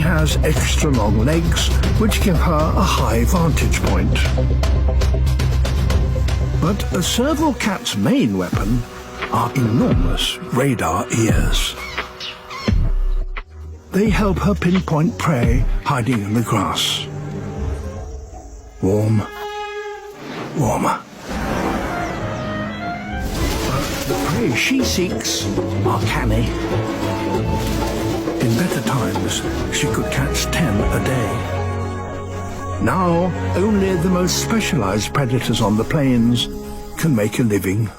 has extra long legs, which give her a high vantage point. But a serval cat's main weapon are enormous radar ears. They help her pinpoint prey hiding in the grass. Warm, warmer. The prey she seeks are canny. In better times, she could catch 10 a day. Now, only the most specialized predators on the plains can make a living